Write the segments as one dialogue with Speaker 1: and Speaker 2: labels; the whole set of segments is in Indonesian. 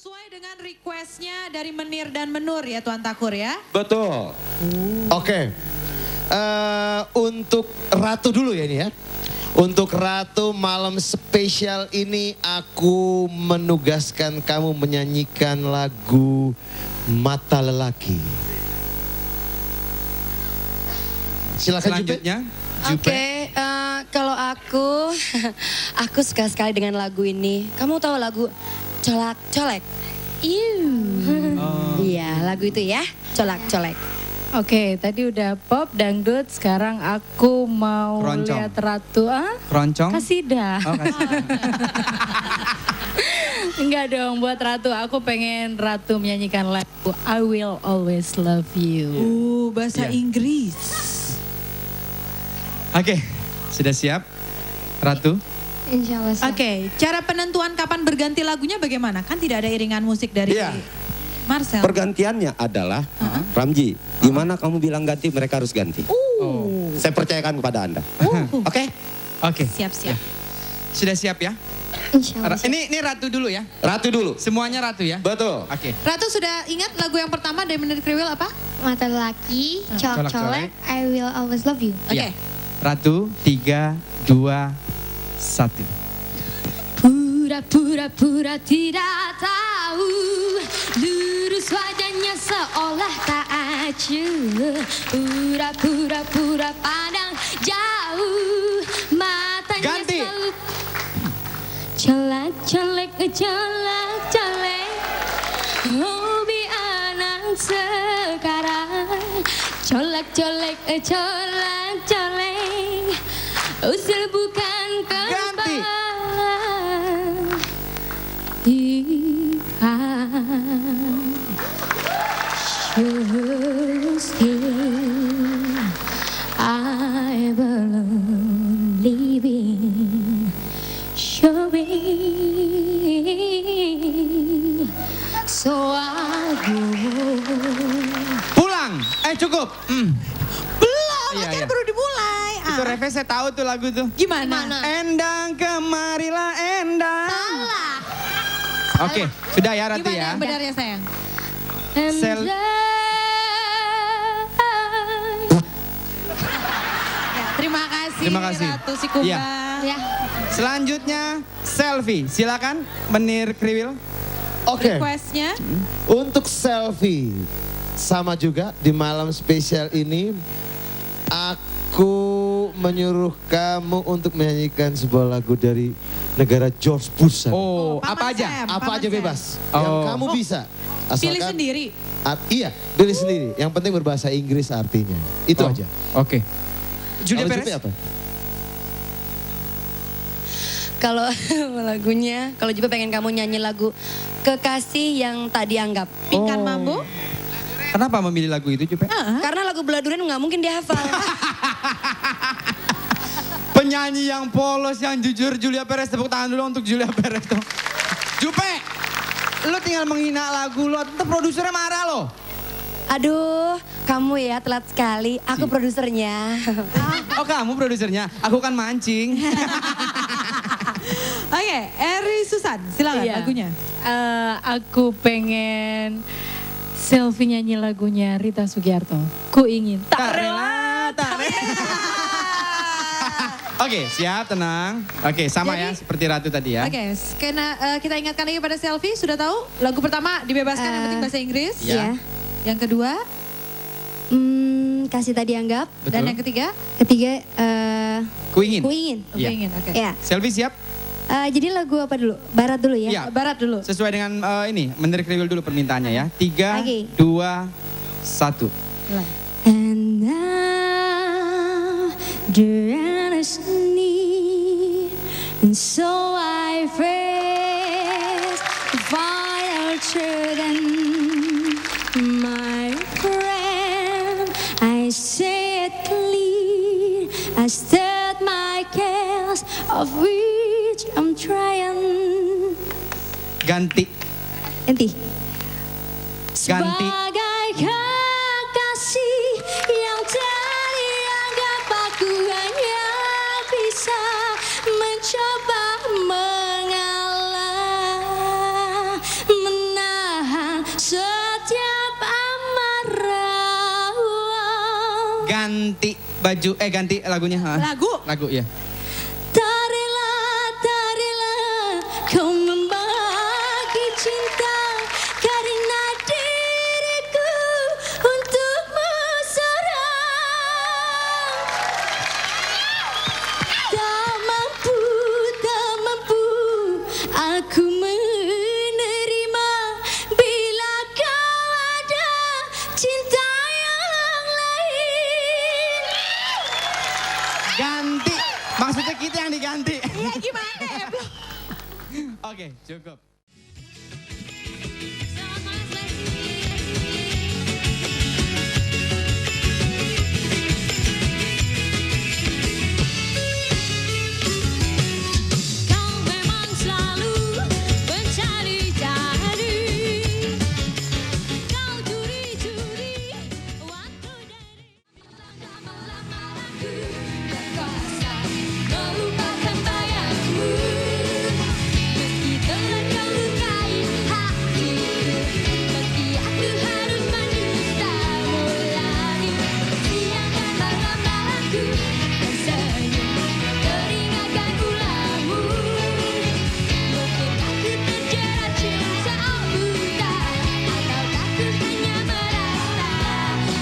Speaker 1: Sesuai dengan requestnya dari Menir dan Menur ya Tuan Takur ya.
Speaker 2: Betul. Oke. Untuk Ratu dulu ya ini ya. Untuk Ratu malam spesial ini aku menugaskan kamu menyanyikan lagu Mata Lelaki. Silakan
Speaker 3: Selanjutnya,
Speaker 4: Oke, kalau aku suka sekali dengan lagu ini. Kamu tahu lagu Colak Colek? Iya, lagu itu ya, Colak Colek.
Speaker 5: Oke, tadi udah pop, dangdut, sekarang aku mau
Speaker 3: Keroncong.
Speaker 5: lihat Ratu.
Speaker 3: Keroncong.
Speaker 5: Kasidah.
Speaker 3: Oh, kasih.
Speaker 5: Enggak dong, buat Ratu. Aku pengen Ratu menyanyikan lagu I Will Always Love You.
Speaker 1: Bahasa
Speaker 3: Iya.
Speaker 1: Inggris.
Speaker 3: Oke, sudah siap? Ratu?
Speaker 4: Insya Allah siap.
Speaker 1: Oke, cara penentuan kapan berganti lagunya bagaimana? Kan tidak ada iringan musik dari
Speaker 2: Iya.
Speaker 1: Marcel.
Speaker 2: Pergantiannya adalah Ramji, di mana kamu bilang ganti mereka harus ganti. Saya percayakan kepada Anda. Oke?
Speaker 3: Oke.
Speaker 1: Siap-siap.
Speaker 3: Sudah siap ya?
Speaker 4: Insya Allah siap.
Speaker 3: Ini Ratu dulu ya?
Speaker 2: Ratu dulu.
Speaker 3: Semuanya Ratu ya?
Speaker 2: Betul.
Speaker 3: Oke.
Speaker 1: Ratu sudah ingat lagu yang pertama dari Menir Kriwil apa?
Speaker 4: Mata lelaki, colak
Speaker 3: Colak-colek.
Speaker 4: colek, I will always love you.
Speaker 1: Oke.
Speaker 3: Iya. Ratu, 3, 2, 1.
Speaker 4: Pura-pura tidak tahu, lurus wajahnya seolah tak acuh. Pura-pura pandang jauh, matanya
Speaker 3: Ganti.
Speaker 4: selalu colak-colek, colak-colek. Hobi anak sekarang, colak-colek, colak-colek. Usil bukan
Speaker 3: Ganti.
Speaker 4: kembang. I believe in showing, so I go.
Speaker 3: Pulang. Cukup.
Speaker 1: Belum,
Speaker 3: Iya,
Speaker 1: acara
Speaker 3: iya.
Speaker 1: baru dimulai.
Speaker 3: Itu refnya saya tahu tuh lagu tuh.
Speaker 1: Gimana?
Speaker 3: Endang kemarilah endang.
Speaker 4: Salah.
Speaker 3: Oke, sudah ya Ratu
Speaker 1: Gimana
Speaker 3: ya.
Speaker 1: yang benarnya sayang?
Speaker 3: Sel-
Speaker 1: Ya, terima kasih,
Speaker 3: Terima kasih.
Speaker 1: Ratu Sikumbang.
Speaker 3: Iya.
Speaker 4: Ya.
Speaker 3: Selanjutnya selfie. Silakan Menir Kriwil.
Speaker 2: Oke.
Speaker 1: Requestnya
Speaker 2: Untuk selfie sama juga di malam spesial ini aku menyuruh kamu untuk menyanyikan sebuah lagu dari negara George Bush.
Speaker 3: Oh,
Speaker 1: Paman
Speaker 3: apa aja?
Speaker 1: Sam.
Speaker 2: Apa
Speaker 1: Paman
Speaker 2: aja
Speaker 1: Sam.
Speaker 2: bebas yang
Speaker 3: Oh.
Speaker 2: kamu bisa.
Speaker 1: Pilih sendiri.
Speaker 2: Iya, pilih sendiri. Yang penting berbahasa Inggris artinya. Itu
Speaker 3: Oh,
Speaker 2: aja.
Speaker 3: Oke. Julia
Speaker 2: Kalau
Speaker 3: Perez.
Speaker 2: Jupi apa?
Speaker 4: Kalau lagunya, kalau juga pengen kamu nyanyi lagu Kekasih yang tak dianggap.
Speaker 1: Pingkan
Speaker 3: Oh.
Speaker 1: Mambo.
Speaker 3: Kenapa memilih lagu itu, Jupe?
Speaker 4: Karena lagu Beladuren nggak mungkin dihafal.
Speaker 3: Penyanyi yang polos, yang jujur, Julia Perez. Tepuk tangan dulu untuk Julia Perez tuh. Jupe, lo tinggal menghina lagu lo, tentu produsernya marah lo.
Speaker 4: Aduh, kamu ya telat sekali. Aku produsernya.
Speaker 3: Oh kamu produsernya, aku kan mancing.
Speaker 1: Oke, Eri Susan, silakan
Speaker 5: Iya.
Speaker 1: lagunya.
Speaker 5: Aku pengen selfie nyanyi lagunya Rita Sugiarto. Ku ingin. Tak rela, tak rela.
Speaker 3: Oke, siap, tenang. Oke, sama ya
Speaker 1: Jadi-
Speaker 3: seperti Ratu tadi ya.
Speaker 1: Oke, karena kita ingatkan lagi pada selfie, sudah tahu? Lagu pertama dibebaskan yang penting bahasa Inggris.
Speaker 3: Ya.
Speaker 1: Yang kedua,
Speaker 4: Kasih tak dianggap.
Speaker 3: Betul.
Speaker 1: dan yang ketiga,
Speaker 4: Ketiga,
Speaker 3: Ku ingin.
Speaker 4: ku ingin.
Speaker 3: Iya.
Speaker 1: ingin. Oke.
Speaker 4: Ya.
Speaker 3: Selfie siap?
Speaker 4: Jadi lagu apa dulu? Barat dulu ya?
Speaker 3: Iya.
Speaker 1: Barat dulu.
Speaker 3: Sesuai dengan ini, Menir Kriwil dulu permintaannya ya. 3,
Speaker 4: Oke.
Speaker 3: 2, 1.
Speaker 4: And now the end is near, and so I face the final curtain. My friend, I say it clear, I state my case of which I'm trying.
Speaker 3: Ganti.
Speaker 4: Ganti.
Speaker 3: Ganti.
Speaker 4: Sebagai kekasih yang dianggap aku hanya bisa mencoba mengalah.
Speaker 3: ganti baju, ganti lagunya. Lagu ya.
Speaker 4: Tak rela kau membagi cinta karena diriku untukmu seorang. Tak mampu aku menerima bila kau ada cinta yang lain.
Speaker 3: Ganti. Maksudnya kita yang diganti.
Speaker 1: Iya gimana ya?
Speaker 3: Oke, cukup.
Speaker 4: Kau memang selalu mencari-cari. Kau curi-curi waktu dari lama-lama aku berkuasa melupakan bayangmu. Meski telah kau lukai hatiku, meski aku harus mendustamu lagi. Siang dan malam aku tersenyum teringatkan ulangmu. Mungkin aku terjerat cinta buta, atau aku hanya merasa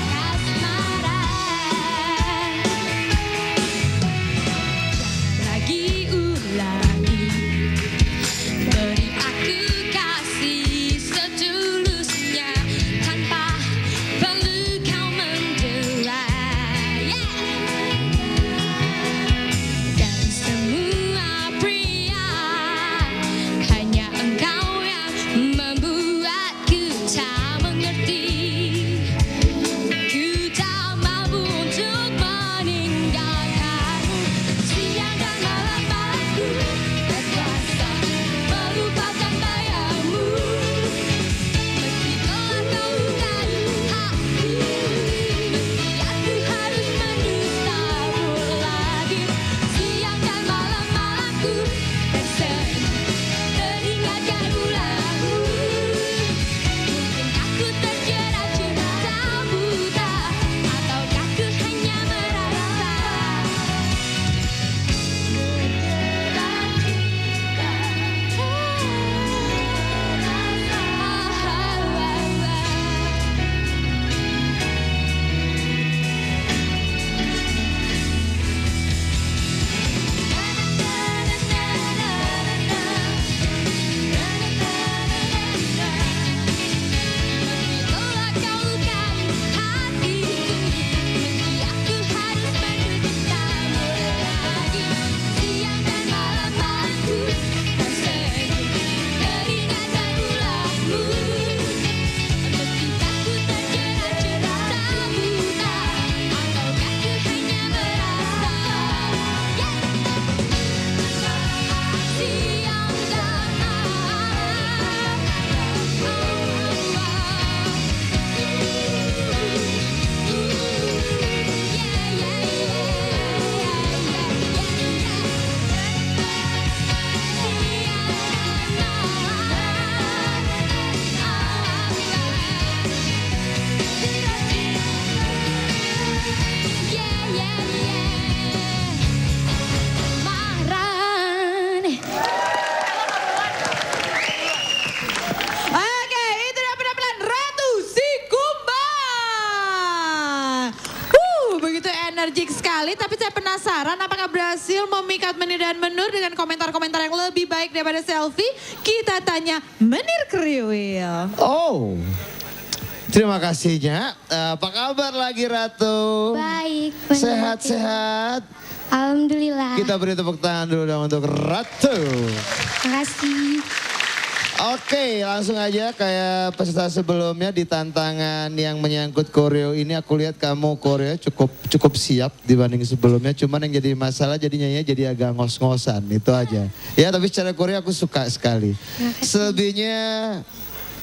Speaker 4: kasmaran. Lagi ulangi, beri aku kasih setulusnya tanpa perlu kau mendera. Dan semua pria hanya engkau yang membuatku tak mengerti. Ku tak mampu untuk meninggalkanmu. Siang dan malam aku terpaksa melupakan bayangmu. Meski telah kau lukai hatiku, meski aku harus mendustamu lagi. Siang dan malam aku tersenyum teringatkan ulangmu. Mungkin aku terjerat cinta buta, ataukah ku hanya merasa telah kau lukai hatiku, meski aku harus mendustamu lagi. Siang dan malam aku tersenyum teringatkan ulangmu. Meski aku terjerat cinta buta, ataukah ku hanya merasa siang dan
Speaker 1: Oke, itu dia penampilan Ratu Sikumba. Begitu energik sekali, tapi saya penasaran apakah berhasil memikat Menir dan Menur dengan komentar-komentar yang lebih baik daripada selfie? Kita tanya Menir Kriwil.
Speaker 2: Oh, terima kasihnya. Apa kabar lagi Ratu?
Speaker 4: baik.
Speaker 2: Sehat-sehat.
Speaker 4: Alhamdulillah.
Speaker 2: Kita beri tepuk tangan dulu dong untuk Ratu.
Speaker 4: Makasih.
Speaker 2: Oke, langsung aja kayak peserta sebelumnya di tantangan yang menyangkut koreo ini aku lihat kamu koreo cukup siap dibanding sebelumnya. Cuman yang jadi masalah jadinya jadi agak ngos-ngosan, itu aja. Ya tapi secara koreo aku suka sekali. Selebihnya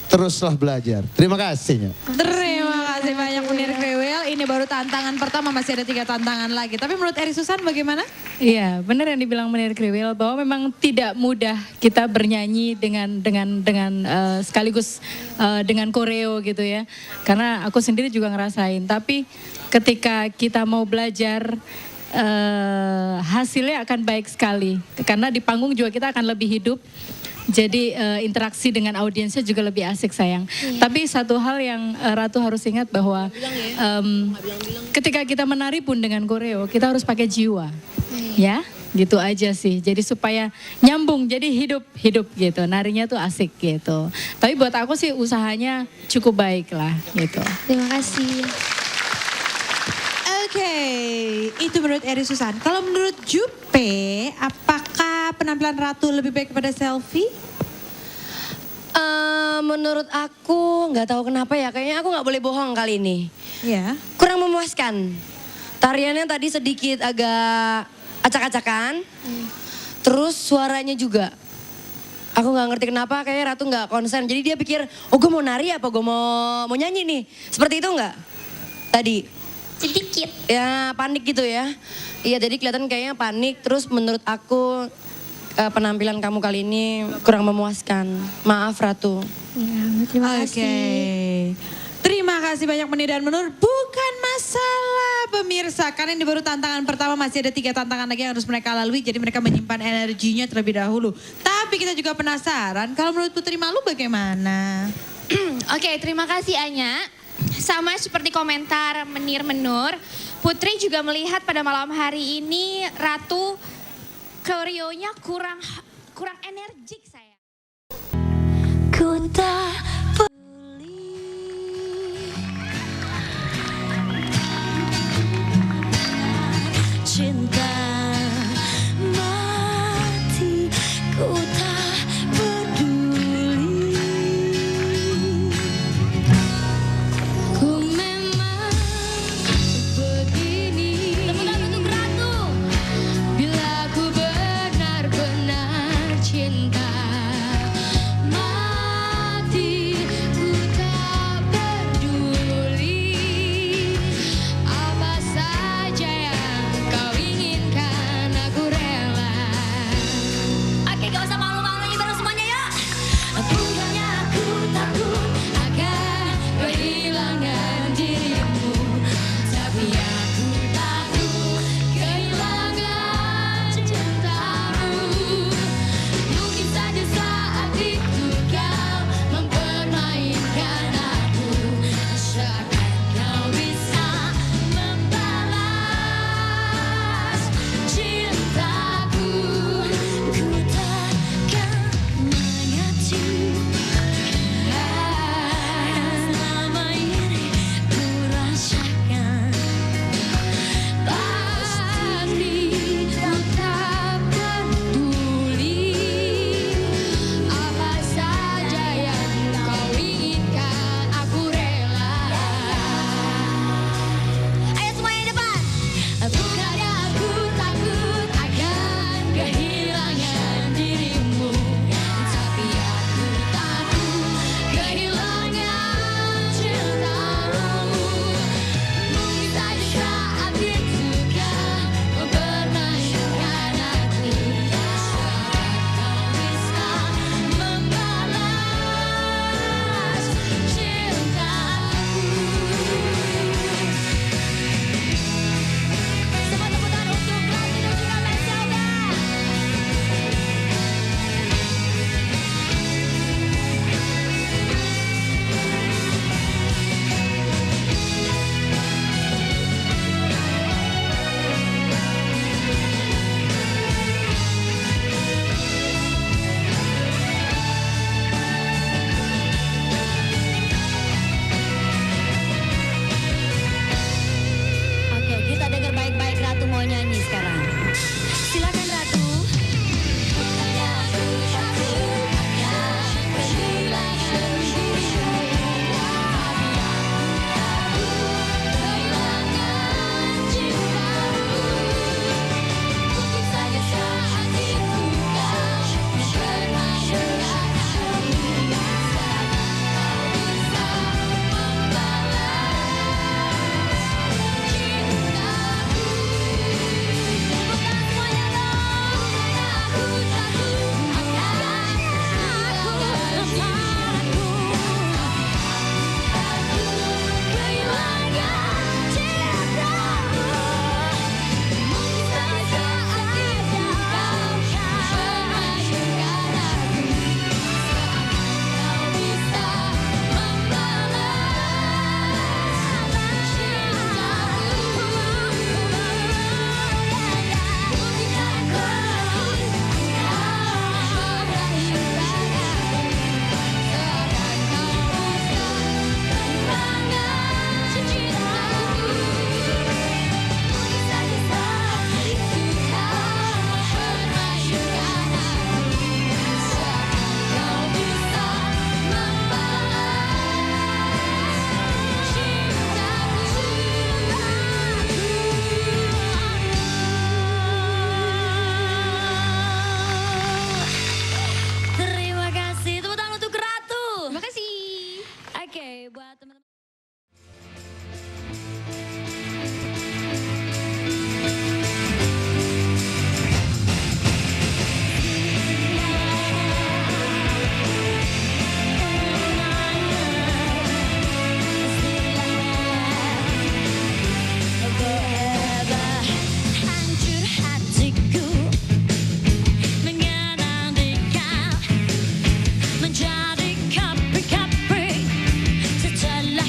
Speaker 2: teruslah belajar. Terima kasih.
Speaker 1: Terima kasih banyak Menir Kriwil. ini baru tantangan pertama, masih ada 3 tantangan lagi. Tapi menurut Eri Susan bagaimana?
Speaker 5: Iya, benar yang dibilang Menir Kriwil bahwa memang tidak mudah kita bernyanyi dengan sekaligus dengan koreo gitu ya. Karena aku sendiri juga ngerasain. Tapi ketika kita mau belajar hasilnya akan baik sekali. Karena di panggung juga kita akan lebih hidup. Jadi interaksi dengan audiensnya juga lebih asik sayang. Tapi satu hal yang Ratu harus ingat bahwa ketika kita menari pun dengan koreo kita harus pakai jiwa. Ya, gitu aja sih. Jadi supaya nyambung, jadi hidup gitu. Narinya tuh asik gitu. Tapi buat aku sih usahanya cukup baik lah gitu.
Speaker 4: Terima kasih.
Speaker 1: Oke, itu menurut Eri Susan. Kalau menurut Jupe, apakah penampilan Ratu lebih baik kepada Selfie?
Speaker 4: Menurut aku nggak tahu kenapa ya, kayaknya aku nggak boleh bohong kali ini.
Speaker 1: Ya.
Speaker 4: Kurang memuaskan. Tariannya tadi sedikit agak acak-acakan. Terus suaranya juga. Aku nggak ngerti kenapa kayaknya Ratu nggak konsen. Jadi dia pikir, oh gue mau nari apa gue mau nyanyi nih. Seperti itu nggak? Tadi.
Speaker 6: Sedikit.
Speaker 4: Ya panik gitu ya. Iya jadi kelihatan kayaknya panik. Terus menurut aku penampilan kamu kali ini kurang memuaskan. Maaf Ratu.
Speaker 6: Ya, terima kasih.
Speaker 1: Oke. Terima kasih banyak Menir dan Menur. Bukan masalah pemirsa. Karena ini baru tantangan pertama, masih ada 3 tantangan lagi yang harus mereka lalui. Jadi mereka menyimpan energinya terlebih dahulu. Tapi kita juga penasaran, kalau menurut Putri Malu bagaimana?
Speaker 6: Oke, terima kasih Anya. Sama seperti komentar Menir Menur, Putri juga melihat pada malam hari ini Ratu koreonya kurang energik saya.
Speaker 7: Ku tak peduli cinta mati, ku tak peduli. Ku memang begini.
Speaker 6: Tepukan untuk Ratu.
Speaker 7: Bila ku benar-benar cinta mati. Oke, buat teman-teman. Hancur hatiku mengenang dekau, menjadi kapi-kapi setelah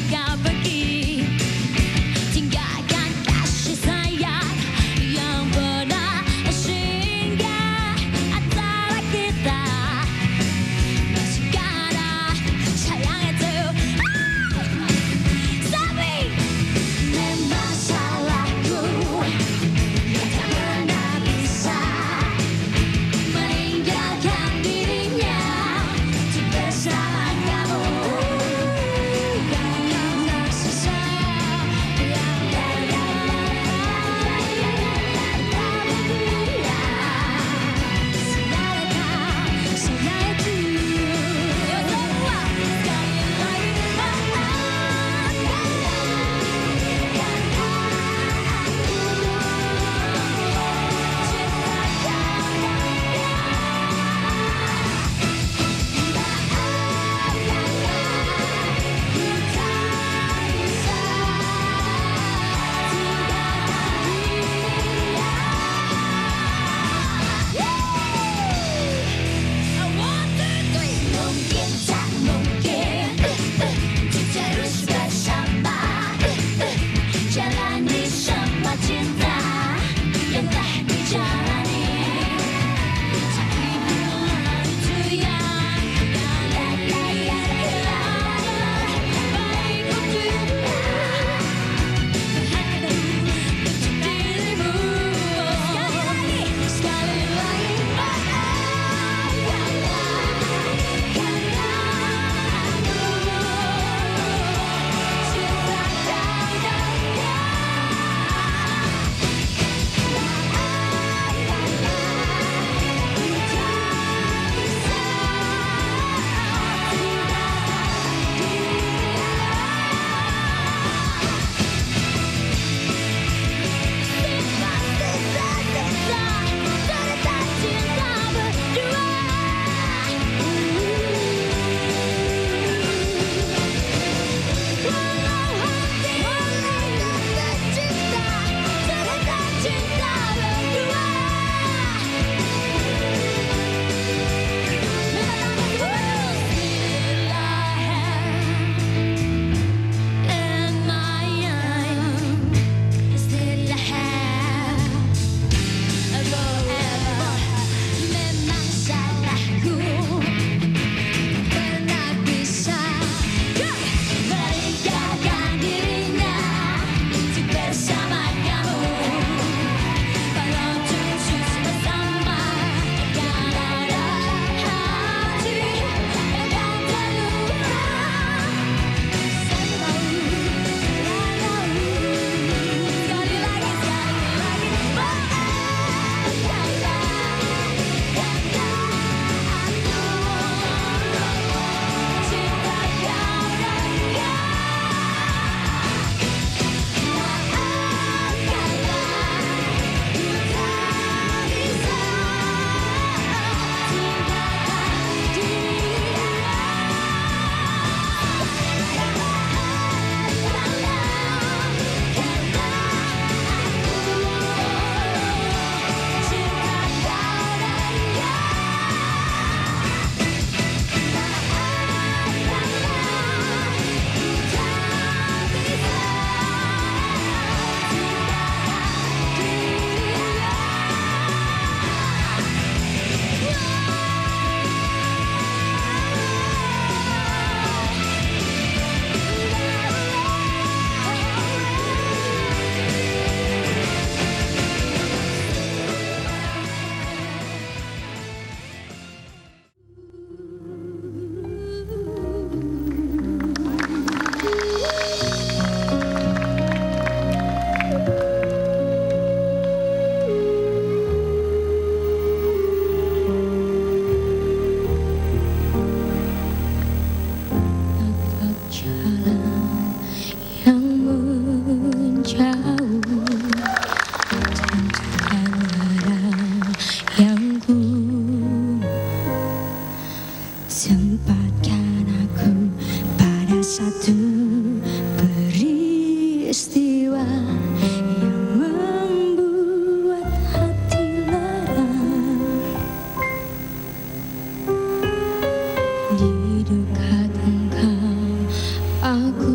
Speaker 7: aku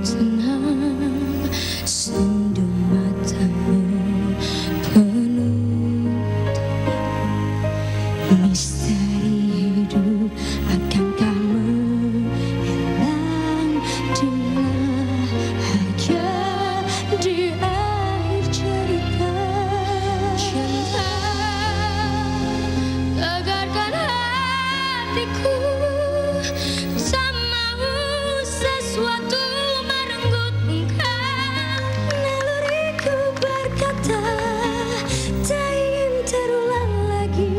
Speaker 7: tenang, sendu matamu penuh misteri hidup. Akankah menghilang dialah hanya di akhir cerita? Cinta tegarkan hatiku, tak mau sesuatu merenggut engkau. Naluriku berkata tak ingin terulang lagi.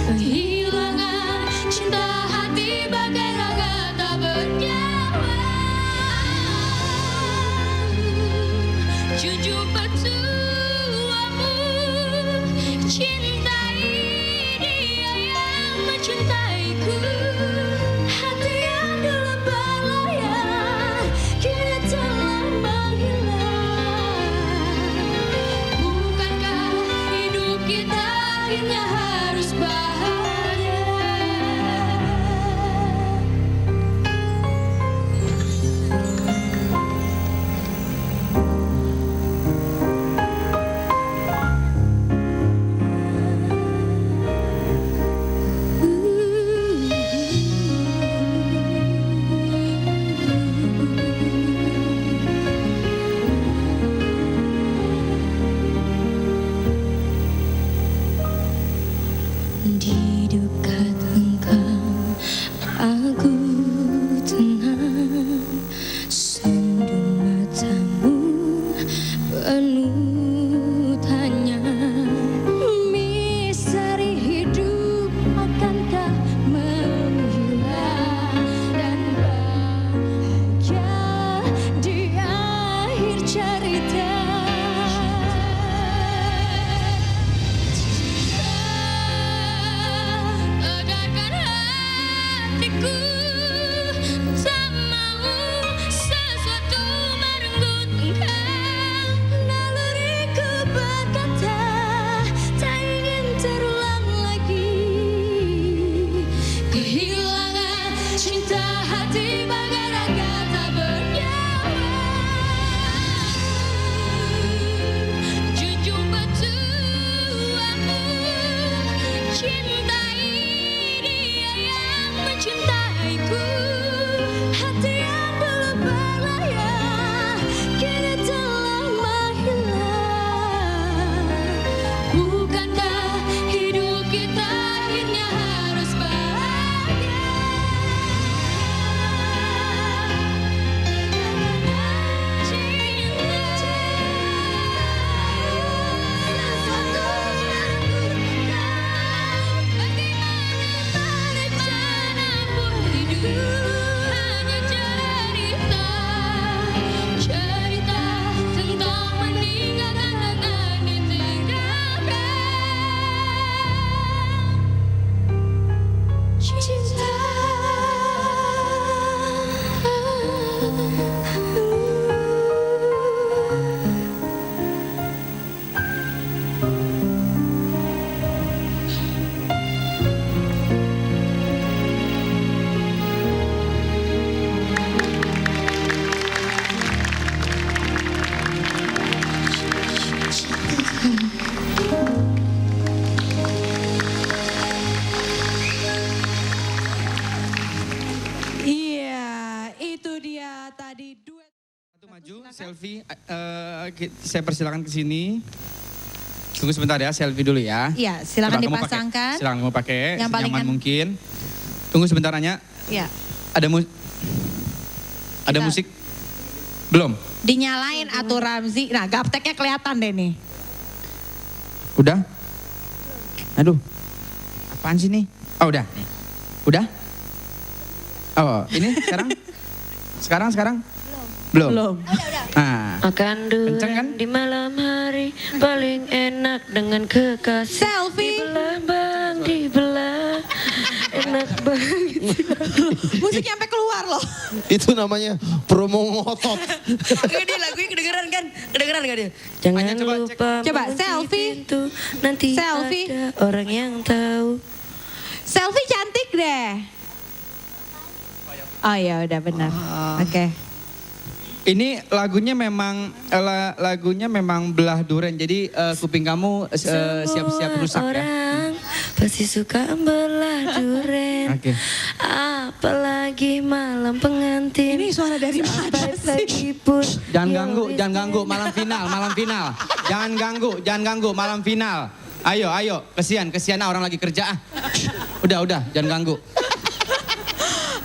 Speaker 7: Kehilangan cinta hati bagai raga tak bernyawa. Jujur petuamu, cintai dia yang mencintaiku. Hati yang dulu berlayar kini telah menghilang. Bukankah hidup kita akhirnya harus bahagia? Di dekat engkau aku tenang, sendu matamu penuh tanya. Misteri hidup akankah menghilang dan bahagia di akhir cerita? Tegarkan hatiku, tak mau sesuatu merenggut engkau. Naluriku berkata tak ingin terulang lagi. Kehilangan cinta hati bagai raga tak bernyawa. Junjung petuamu, cintai dia yang mencintaiku. Hati yang dulu berlayar kini telah menghilang. Bukankah hidup kita akhirnya harus bahagia? Cerita tentang meninggalkan dengan ditinggalkan. Cinta
Speaker 1: Iya, itu dia tadi duet.
Speaker 3: Satu maju, selfie. Saya persilakan ke sini. Tunggu sebentar ya, selfie dulu ya.
Speaker 1: Iya, silakan
Speaker 3: Coba kamu pakai.
Speaker 1: dipasangkan.
Speaker 3: Silakan kamu pakai,
Speaker 1: Yang paling
Speaker 3: senyaman
Speaker 1: kan-
Speaker 3: mungkin. Tunggu sebentar Anya.
Speaker 1: Iya.
Speaker 3: Ada
Speaker 1: Kita-
Speaker 3: musik? Belum?
Speaker 1: Dinyalain atuh Ramzi. Nah, gapteknya kelihatan deh nih.
Speaker 3: Udah? Aduh. Apaan sih nih? Oh, udah. Udah? Oh, ini sekarang? Sekarang? Belum.
Speaker 1: Belum.
Speaker 3: Nah,
Speaker 8: Makan durian
Speaker 3: Kenceng kan?
Speaker 8: di malam hari paling enak dengan kekasih.
Speaker 1: Selfie.
Speaker 8: Dibelah, enak banget.
Speaker 1: Musiknya sampai keluar loh.
Speaker 2: Itu namanya promo ngotot.
Speaker 4: Ini lagunya kedengeran kan? Kedengeran gak dia?
Speaker 8: Jangan
Speaker 3: Anya, coba cek.
Speaker 8: lupa
Speaker 1: Coba,
Speaker 8: mengunci
Speaker 1: selfie.
Speaker 8: pintu, nanti
Speaker 1: Selfie.
Speaker 8: ada orang yang tahu.
Speaker 1: Selfie cantik deh. Oh ya udah benar. Oke.
Speaker 3: Ini lagunya memang belah duren. Jadi kuping kamu siap-siap rusak ya.
Speaker 8: Orang pasti suka belah duren.
Speaker 3: Oke.
Speaker 8: Apalagi malam pengantin.
Speaker 1: Ini suara dari mana sih?
Speaker 3: Jangan ganggu malam final. Jangan ganggu malam final. Ayo, kesian orang lagi kerja. Udah, jangan ganggu.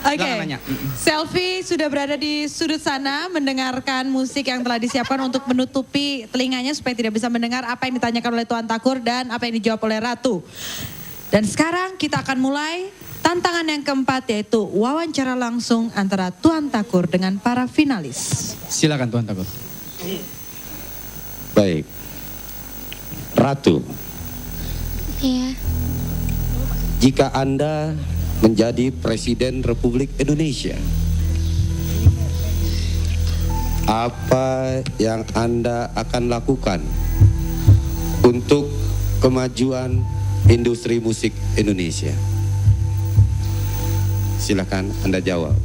Speaker 1: Oke,
Speaker 3: Silakan nanya.
Speaker 1: Selfie sudah berada di sudut sana mendengarkan musik yang telah disiapkan untuk menutupi telinganya supaya tidak bisa mendengar apa yang ditanyakan oleh Tuan Takur dan apa yang dijawab oleh Ratu. Dan sekarang kita akan mulai tantangan yang keempat yaitu wawancara langsung antara Tuan Takur dengan para finalis.
Speaker 3: Silakan Tuan Takur.
Speaker 9: Baik. Ratu,
Speaker 7: Iya.
Speaker 9: jika Anda menjadi Presiden Republik Indonesia, apa yang Anda akan lakukan untuk kemajuan industri musik Indonesia? Silakan Anda jawab.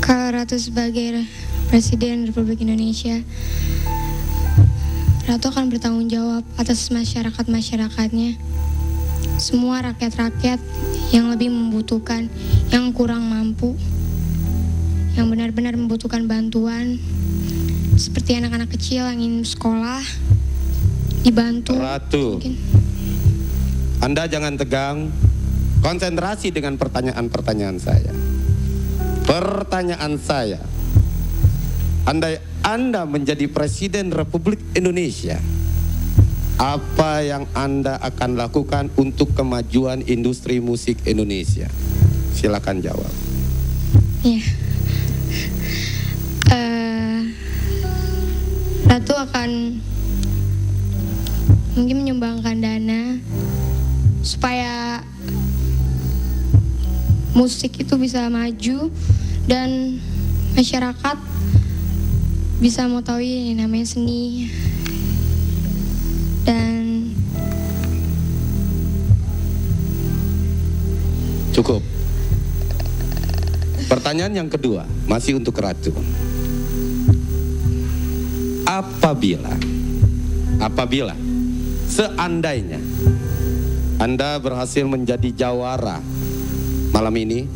Speaker 7: Kalau Ratu sebagai Presiden Republik Indonesia, Ratu akan bertanggung jawab atas masyarakat-masyarakatnya. Semua rakyat-rakyat yang lebih membutuhkan, yang kurang mampu, yang benar-benar membutuhkan bantuan, seperti anak-anak kecil yang ingin sekolah, dibantu.
Speaker 9: Ratu,
Speaker 7: Mungkin.
Speaker 9: Anda jangan tegang, konsentrasi dengan pertanyaan-pertanyaan saya. Pertanyaan saya, andai Anda menjadi Presiden Republik Indonesia, apa yang Anda akan lakukan untuk kemajuan industri musik Indonesia? Silakan jawab.
Speaker 7: Ya. Ratu akan mungkin menyumbangkan dana supaya musik itu bisa maju dan masyarakat bisa mengetahui yang namanya seni. Dan
Speaker 9: Cukup. Pertanyaan yang kedua, masih untuk Ratu. Apabila seandainya Anda berhasil menjadi jawara malam ini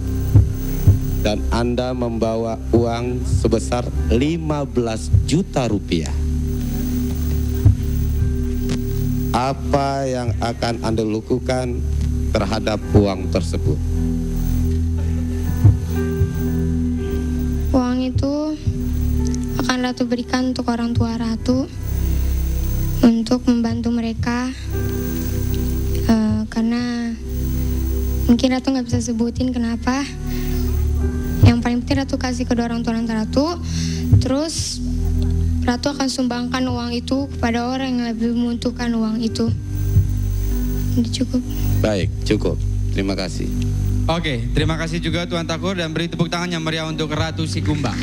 Speaker 9: dan Anda membawa uang sebesar 15 juta rupiah, apa yang akan Anda lakukan terhadap uang tersebut?
Speaker 7: uang itu akan Ratu berikan untuk orang tua Ratu untuk membantu mereka. Karena mungkin Ratu nggak bisa sebutin kenapa. Yang paling penting Ratu kasih kedua orang tua Ratu. Terus Ratu akan sumbangkan uang itu kepada orang yang lebih membutuhkan uang itu. Udah cukup.
Speaker 9: Baik, cukup. Terima kasih.
Speaker 3: Oke, terima kasih juga Tuan Takur dan beri tepuk tangan yang meriah untuk Ratu Sikumbang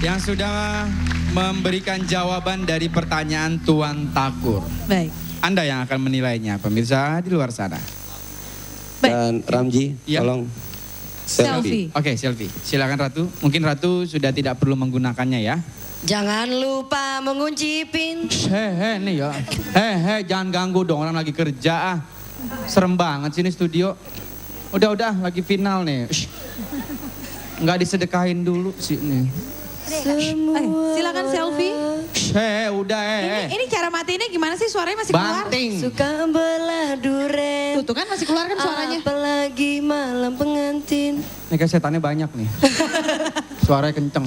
Speaker 3: yang sudah memberikan jawaban dari pertanyaan Tuan Takur.
Speaker 1: Baik.
Speaker 3: Anda yang akan menilainya, pemirsa di luar sana.
Speaker 9: Dan Ramji,
Speaker 3: Ya.
Speaker 9: tolong
Speaker 1: Selfie.
Speaker 3: Oke, selfie. Silakan Ratu. Mungkin Ratu sudah tidak perlu menggunakannya ya.
Speaker 4: Jangan lupa mengunci pintu.
Speaker 3: Nih ya. Jangan ganggu dong, orang lagi kerja. Serem banget sini studio. Udah, lagi final nih. Nggak disedekahin dulu sih nih.
Speaker 1: Silakan selfie.
Speaker 3: Ini
Speaker 1: Ini cara matiinnya gimana sih? Suaranya masih keluar?
Speaker 3: banting.
Speaker 8: Suka belah duren.
Speaker 1: Tuh kan masih keluar kan suaranya.
Speaker 8: Apalagi malam pengantin.
Speaker 3: Nih kayak setannya banyak nih. Suaranya kenceng.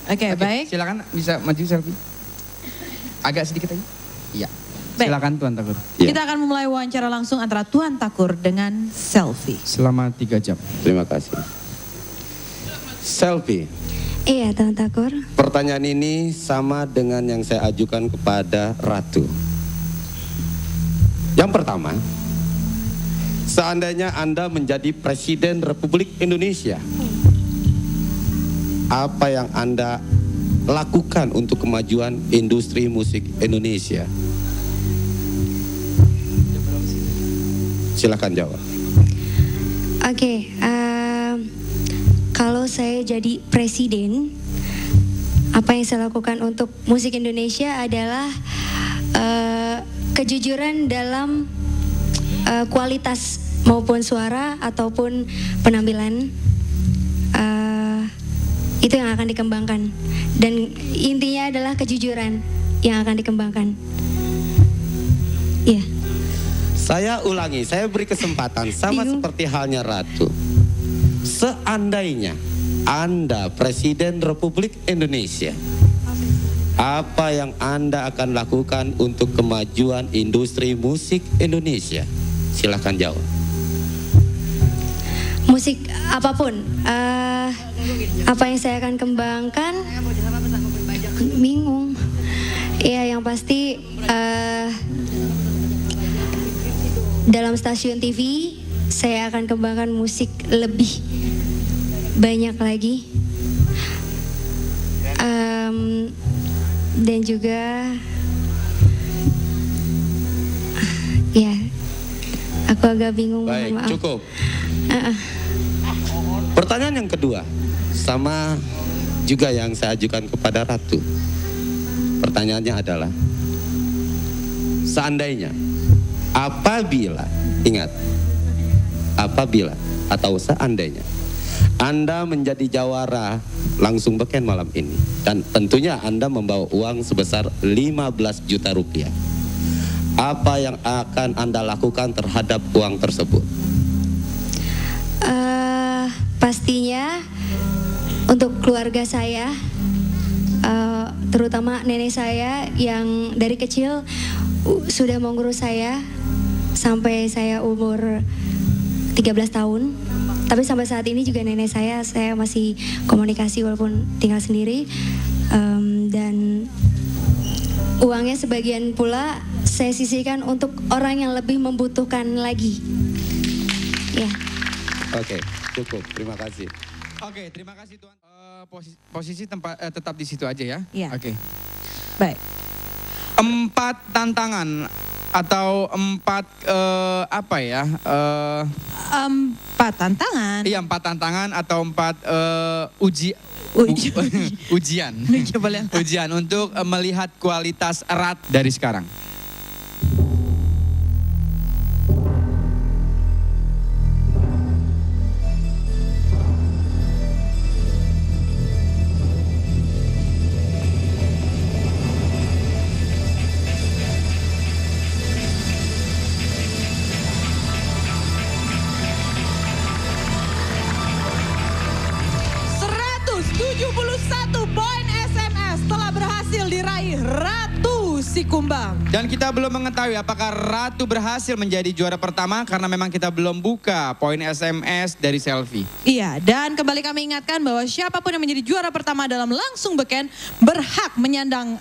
Speaker 1: Oke, baik.
Speaker 3: Silakan bisa maju selfie. Agak sedikit aja. Iya.
Speaker 1: Baik.
Speaker 3: Silakan Tuan Takur.
Speaker 9: Ya.
Speaker 1: Kita akan memulai wawancara langsung antara Tuan Takur dengan Selfie.
Speaker 3: Selama 3 jam.
Speaker 9: Terima kasih. Selfie.
Speaker 7: Iya, Tuan Takur.
Speaker 9: Pertanyaan ini sama dengan yang saya ajukan kepada Ratu. Yang pertama, seandainya Anda menjadi Presiden Republik Indonesia, apa yang Anda lakukan untuk kemajuan industri musik Indonesia? Silakan jawab.
Speaker 7: Oke, kalau saya jadi presiden, apa yang saya lakukan untuk musik Indonesia adalah kejujuran dalam kualitas maupun suara ataupun penampilan. Itu yang akan dikembangkan. Dan intinya adalah kejujuran yang akan dikembangkan. Iya.
Speaker 9: Saya ulangi, saya beri kesempatan sama seperti halnya Ratu. Seandainya Anda Presiden Republik Indonesia, apa yang Anda akan lakukan untuk kemajuan industri musik Indonesia? Silahkan jawab.
Speaker 7: Musik apapun, apa yang saya akan kembangkan? Bingung. Ya, yang pasti dalam stasiun TV saya akan kembangkan musik lebih banyak lagi. Dan juga ya, aku agak bingung.
Speaker 9: Baik,
Speaker 7: maaf.
Speaker 9: cukup. Pertanyaan yang kedua, sama juga yang saya ajukan kepada Ratu. Pertanyaannya adalah, seandainya, apabila, ingat, apabila atau seandainya Anda menjadi jawara langsung beken malam ini, dan tentunya Anda membawa uang sebesar 15 juta rupiah, apa yang akan Anda lakukan terhadap uang tersebut?
Speaker 7: Pastinya untuk keluarga saya, terutama nenek saya yang dari kecil sudah mengurus saya sampai saya umur 13 tahun. Tapi sampai saat ini juga nenek saya masih komunikasi walaupun tinggal sendiri. Dan uangnya sebagian pula saya sisihkan untuk orang yang lebih membutuhkan lagi. Ya.
Speaker 9: Oke, cukup. Terima kasih.
Speaker 3: Oke, terima kasih Tuan. Posisi tetap di situ aja ya.
Speaker 1: Iya.
Speaker 3: Oke.
Speaker 1: Baik.
Speaker 3: 4 tantangan atau 4 apa ya?
Speaker 1: 4 tantangan.
Speaker 3: Iya, 4 tantangan atau 4 ujian. Ujian untuk melihat kualitas erat dari sekarang.
Speaker 1: Kumbang.
Speaker 3: Dan kita belum mengetahui apakah Ratu berhasil menjadi juara pertama karena memang kita belum buka poin SMS dari Selfie.
Speaker 1: Iya, dan kembali kami ingatkan bahwa siapapun yang menjadi juara pertama dalam langsung beken berhak menyandang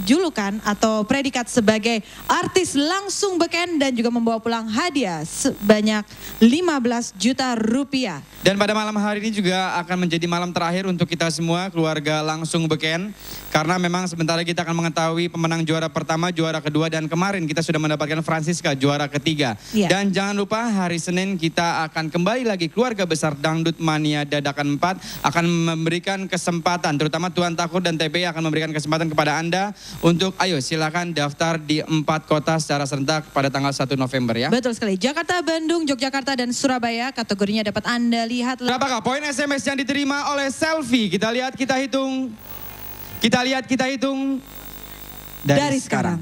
Speaker 1: julukan atau predikat sebagai artis langsung beken dan juga membawa pulang hadiah sebanyak 15 juta rupiah.
Speaker 3: Dan pada malam hari ini juga akan menjadi malam terakhir untuk kita semua keluarga langsung beken. Karena memang sebentar lagi kita akan mengetahui pemenang juara pertama, juara kedua, dan kemarin kita sudah mendapatkan Francisca juara ketiga.
Speaker 1: Yeah.
Speaker 3: Dan jangan lupa hari Senin kita akan kembali lagi keluarga besar Dangdut Mania Dadakan 4 akan memberikan kesempatan, terutama Tuan Takur dan TPI akan memberikan kesempatan kepada Anda untuk ayo silakan daftar di 4 kota secara serentak pada tanggal 1 November ya.
Speaker 1: Betul sekali, Jakarta, Bandung, Yogyakarta, dan Surabaya. Kategorinya dapat Anda lihat.
Speaker 3: Berapakah poin SMS yang diterima oleh Selfie? Kita lihat, kita hitung. Kita lihat, kita hitung dari sekarang.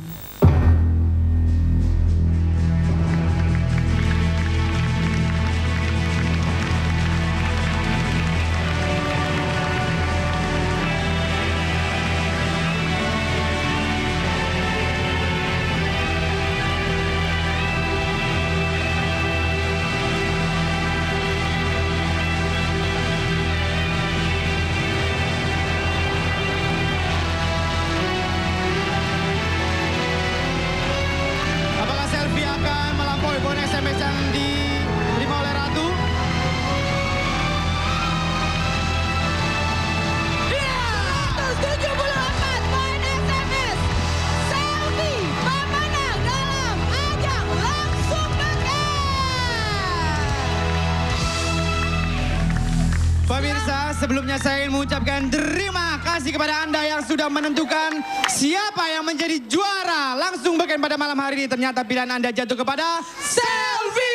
Speaker 3: sebelumnya saya ingin mengucapkan terima kasih kepada Anda yang sudah menentukan siapa yang menjadi juara langsung beken pada malam hari ini. Ternyata pilihan Anda jatuh kepada Selfie.